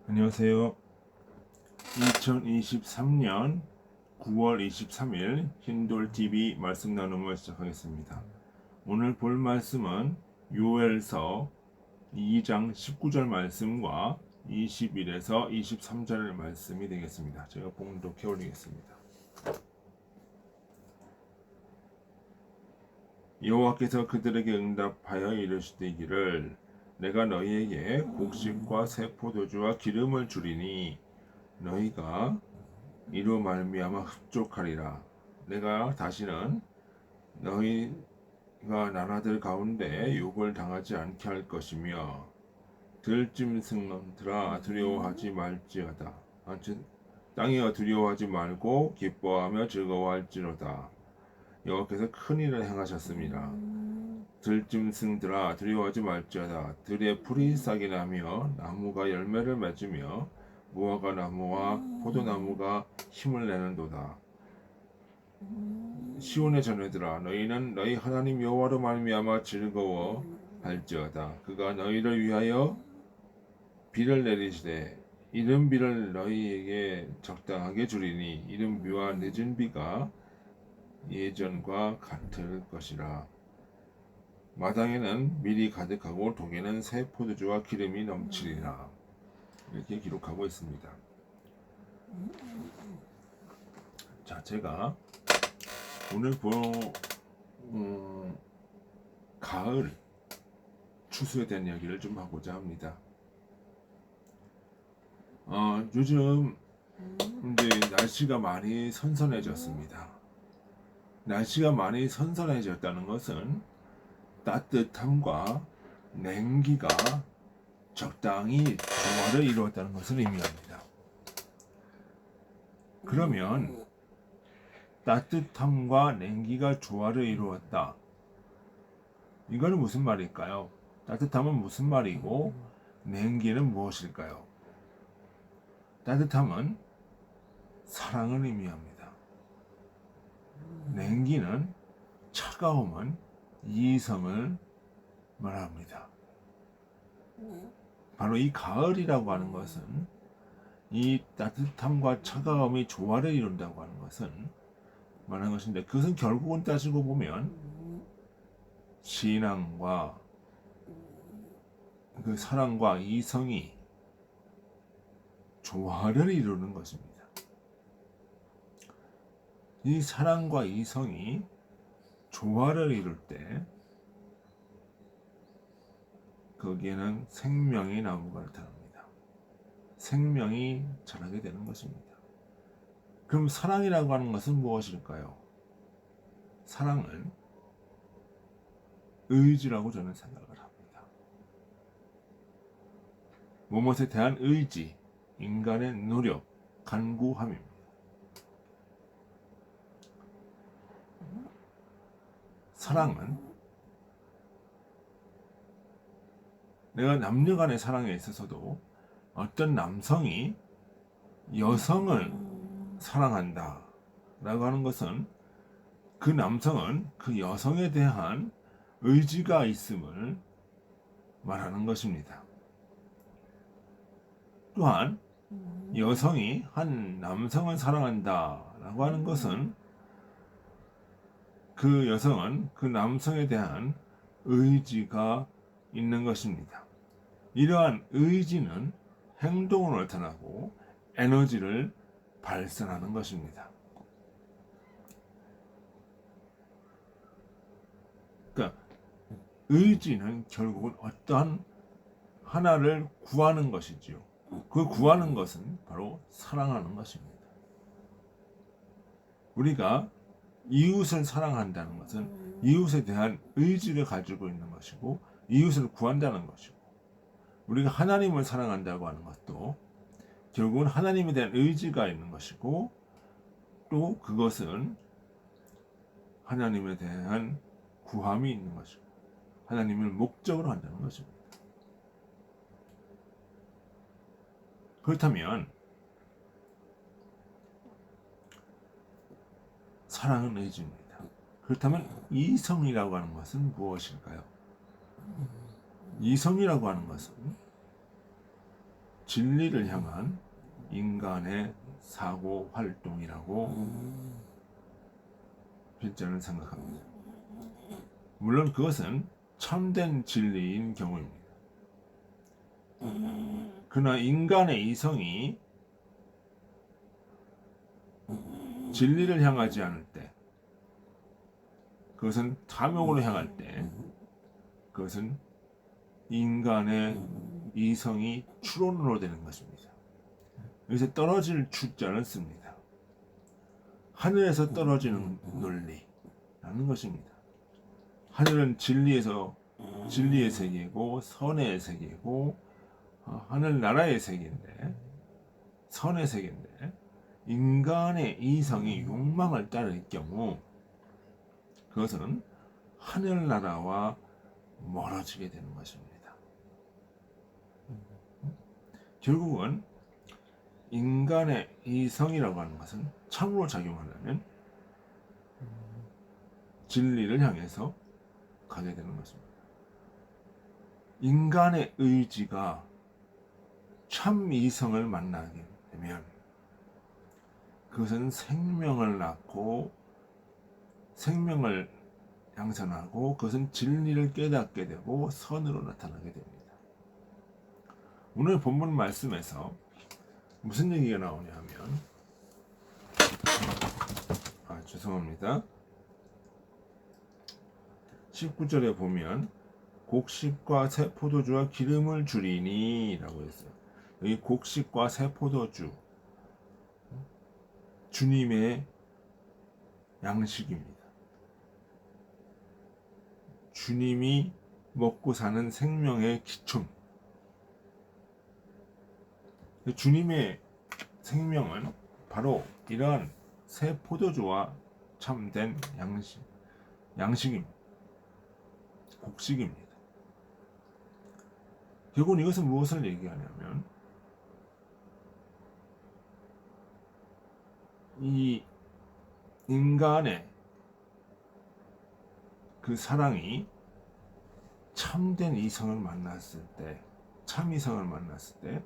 안녕하세요. 2023년 9월 23일 흰돌TV 말씀 나눔을 시작하겠습니다. 오늘 볼 말씀은 요엘서 2장 19절 말씀과 21에서 23절 말씀이 되겠습니다. 제가 봉독해 올리겠습니다. 여호와께서 그들에게 응답하여 이르시기를 내가 너희에게 곡식과 새 포도주와 기름을 주리니 너희가 이로 말미암아 흡족하리라. 내가 다시는 너희가 나라들 가운데 욕을 당하지 않게 할 것이며 들짐승들아 두려워하지 말지어다. 땅이여 두려워하지 말고 기뻐하며 즐거워할지로다. 여호와께서 큰 일을 행하셨습니다. 들짐승들아 두려워하지 말지어다. 들에 풀이 싹이 나며 나무가 열매를 맺으며 무화과 나무와 포도나무가 힘을 내는도다. 시온의 자녀들아 너희는 너희 하나님 여호와로 말미암아 즐거워할지어다. 그가 너희를 위하여 비를 내리시되 이른 비를 너희에게 적당하게 주리니 이른 비와 늦은 비가 예전과 같을 것이라. 마당에는 밀이 가득하고 독에는 새 포도주와 기름이 넘치리라. 이렇게 기록하고 있습니다. 자, 제가 오늘 가을 추수에 대한 이야기를 좀 하고자 합니다. 요즘 이제 날씨가 많이 선선해졌습니다. 날씨가 많이 선선해졌다는 것은 따뜻함과 냉기가 적당히 조화를 이루었다는 것을 의미합니다. 그러면 따뜻함과 냉기가 조화를 이루었다. 이거는 무슨 말일까요? 따뜻함은 무슨 말이고 냉기는 무엇일까요? 따뜻함은 사랑을 의미합니다. 냉기는 차가움은 이성을 말합니다. 바로 이 가을이라고 하는 것은 이 따뜻함과 차가움이 조화를 이룬다고 하는 것은 말하는 것인데 그것은 결국은 따지고 보면 신앙과 그 사랑과 이성이 조화를 이루는 것입니다. 이 사랑과 이성이 조화를 이룰 때 거기에는 생명의 나무가 나타납니다. 생명이 자라게 되는 것입니다. 그럼 사랑이라고 하는 것은 무엇일까요? 사랑은 의지라고 저는 생각을 합니다. 무엇에 대한 의지, 인간의 노력, 간구함입니다. 사랑은 내가 남녀 간의 사랑에 있어서도 어떤 남성이 여성을 사랑한다 라고 하는 것은 그 남성은 그 여성에 대한 의지가 있음을 말하는 것입니다. 또한 여성이 한 남성을 사랑한다 라고 하는 것은 그 여성은 그 남성에 대한 의지가 있는 것입니다. 이러한 의지는 행동으로 나타나고 에너지를 발산하는 것입니다. 그러니까 의지는 결국은 어떠한 하나를 구하는 것이지요. 그 구하는 것은 바로 사랑하는 것입니다. 우리가 이웃을 사랑한다는 것은 이웃에 대한 의지를 가지고 있는 것이고 이웃을 구한다는 것이고 우리가 하나님을 사랑한다고 하는 것도 결국은 하나님에 대한 의지가 있는 것이고 또 그것은 하나님에 대한 구함이 있는 것이고 하나님을 목적으로 한다는 것입니다. 그렇다면 사랑은 의지입니다. 그렇다면 이성이라고 하는 것은 무엇일까요? 이성이라고 하는 것은 진리를 향한 인간의 사고 활동이라고 필자는 생각합니다. 물론 그것은 참된 진리인 경우입니다. 그러나 인간의 이성이 진리를 향하지 않을 때, 그것은 탐욕으로 향할 때, 그것은 인간의 이성이 추론으로 되는 것입니다. 여기서 떨어질 추자를 씁니다. 하늘에서 떨어지는 논리라는 것입니다. 하늘은 진리의 세계고 선의 세계고 하늘나라의 세계인데, 선의 세계인데, 인간의 이성이 욕망을 따를 경우 그것은 하늘나라와 멀어지게 되는 것입니다. 결국은 인간의 이성이라고 하는 것은 참으로 작용하려면 진리를 향해서 가게 되는 것입니다. 인간의 의지가 참 이성을 만나게 되면 그것은 생명을 낳고 생명을 양산하고 그것은 진리를 깨닫게 되고 선으로 나타나게 됩니다. 오늘 본문 말씀에서 무슨 얘기가 나오냐 하면 죄송합니다. 19절에 보면 곡식과 새 포도주와 기름을 주리니 라고 했어요. 여기 곡식과 새 포도주, 주님의 양식입니다. 주님이 먹고 사는 생명의 기쁨. 주님의 생명은 바로 이러한 새 포도주와 참된 양식입니다. 곡식입니다. 결국은 이것은 무엇을 얘기하냐면 이 인간의 그 사랑이 참된 이성을 만났을 때, 참 이성을 만났을 때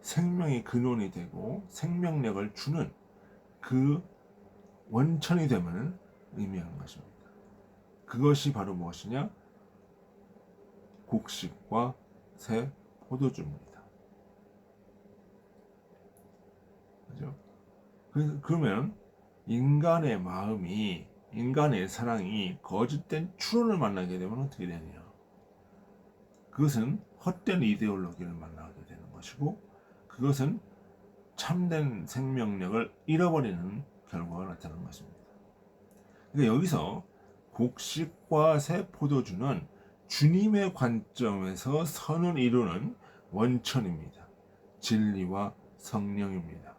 생명의 근원이 되고 생명력을 주는 그 원천이 됨을 의미하는 것입니다. 그것이 바로 무엇이냐? 곡식과 새 포도주입니다. 그죠? 그러면 인간의 마음이, 인간의 사랑이 거짓된 추론을 만나게 되면 어떻게 되느냐? 그것은 헛된 이데올로기를 만나게 되는 것이고, 그것은 참된 생명력을 잃어버리는 결과가 나타나는 것입니다. 그러니까 여기서 곡식과 새 포도주는 주님의 관점에서 선을 이루는 원천입니다. 진리와 성령입니다.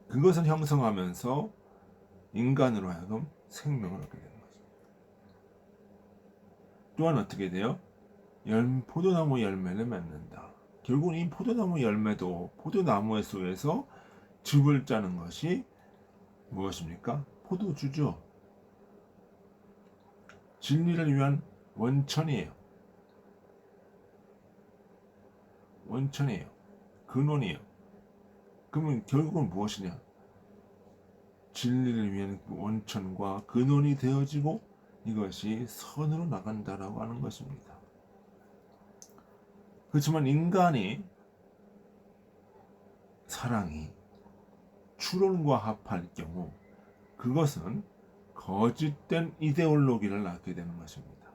그것을 형성하면서 인간으로 하여금 생명을 얻게 되는 거죠. 또한 어떻게 돼요? 포도나무 열매를 맺는다. 결국은 이 포도나무 열매도 포도나무 속에서 즙을 짜는 것이 무엇입니까? 포도주죠. 진리를 위한 원천이에요. 원천이에요. 근원이에요. 그러면 결국은 무엇이냐? 진리를 위한 원천과 근원이 되어지고 이것이 선으로 나간다라고 하는 것입니다. 그렇지만 인간의 사랑이 추론과 합할 경우 그것은 거짓된 이데올로기를 낳게 되는 것입니다.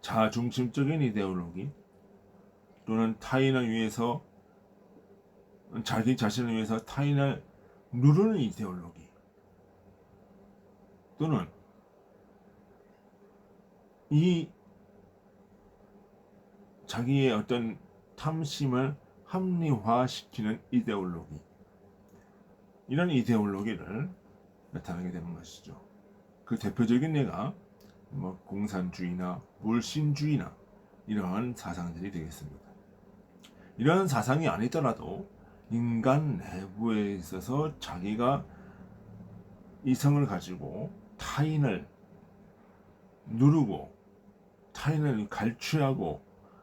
자중심적인 이데올로기 또는 타인을 위해서 자기 자신을 위해서 타인을 누르는 이데올로기 또는 이 자기의 어떤 탐심을 합리화시키는 이데올로기, 이런 이데올로기를 나타나게 되는 것이죠. 그 대표적인 예가 공산주의나 물신주의나 이러한 사상들이 되겠습니다. 이러한 사상이 아니더라도 인간 내부에 있어서 자기가 이성을 가지고 타인을 누르고 타인을 갈취하고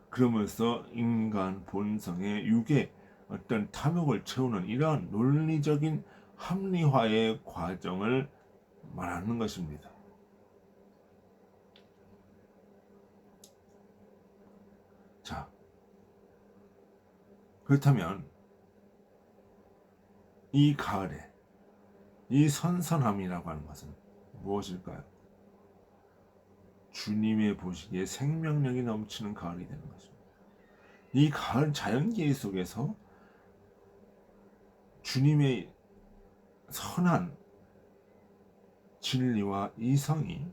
그러면서 인간 본성의 육의 어떤 탐욕을 채우는 이러한 논리적인 합리화의 과정을 말하는 것입니다. 자, 그렇다면 이 가을에 이 선선함이라고 하는 것은 무엇일까요? 주님의 보시기에 생명력이 넘치는 가을이 되는 것입니다. 이 가을 자연계의 속에서 주님의 선한 진리와 이성이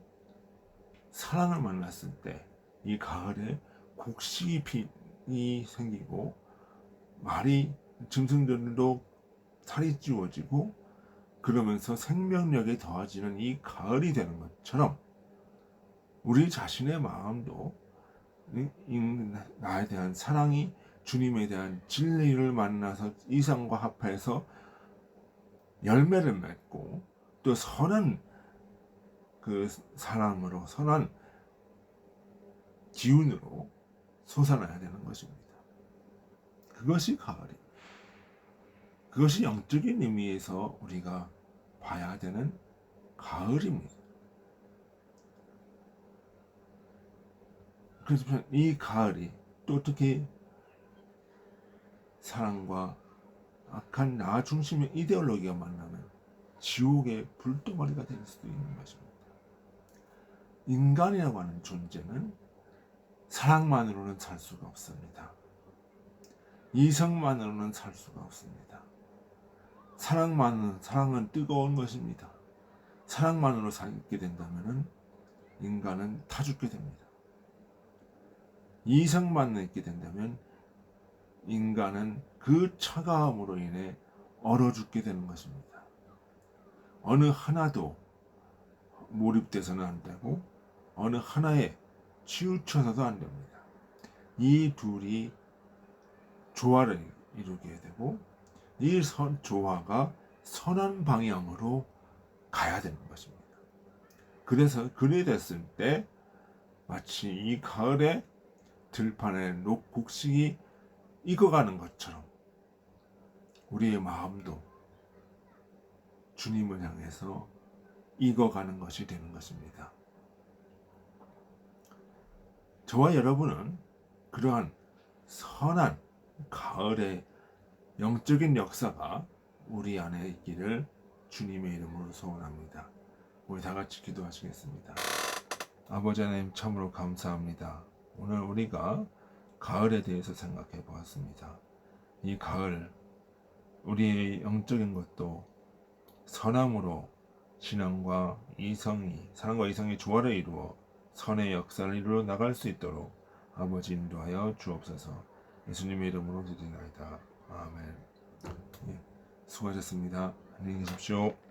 사랑을 만났을 때 이 가을에 곡식이 생기고 말이 짐승들도 살이 찌워지고 그러면서 생명력이 더해지는 이 가을이 되는 것처럼 우리 자신의 마음도 나에 대한 사랑이 주님에 대한 진리를 만나서 이성과 합해서 열매를 맺고 또 선한 그 사랑으로 선한 기운으로 솟아나야 되는 것입니다. 그것이 가을이, 그것이 영적인 의미에서 우리가 봐야 되는 가을입니다. 그래서 이 가을이 또 어떻게 사랑과 악한 나 중심의 이데올로기가 만나면 지옥의 불덩어리가 될 수도 있는 것입니다. 인간이라고 하는 존재는 사랑만으로는 살 수가 없습니다. 이성만으로는 살 수가 없습니다. 사랑은 뜨거운 것입니다. 사랑만으로 살게 된다면 인간은 타 죽게 됩니다. 이성만 있게 된다면 인간은 그 차가움으로 인해 얼어 죽게 되는 것입니다. 어느 하나도 몰입돼서는 안 되고 어느 하나에 치우쳐서도 안 됩니다. 이 둘이 조화를 이루게 되고 이 조화가 선한 방향으로 가야 되는 것입니다. 그래서 그래 됐을 때 마치 이 가을에 들판에 곡식이 익어가는 것처럼 우리의 마음도 주님을 향해서 익어가는 것이 되는 것입니다. 저와 여러분은 그러한 선한 가을의 영적인 역사가 우리 안에 있기를 주님의 이름으로 소원합니다. 우리 다 같이 기도하시겠습니다. 아버지 하나님 참으로 감사합니다. 오늘 우리가 가을에 대해서 생각해 보았습니다. 이 가을 우리의 영적인 것도 선함으로 사랑과 이성의 조화를 이루어 선의 역사를 이루어 나갈 수 있도록 아버지 인도하여 주옵소서. 예수님의 이름으로 기도드리나이다. 아멘. 수고하셨습니다. 안녕히 계십시오.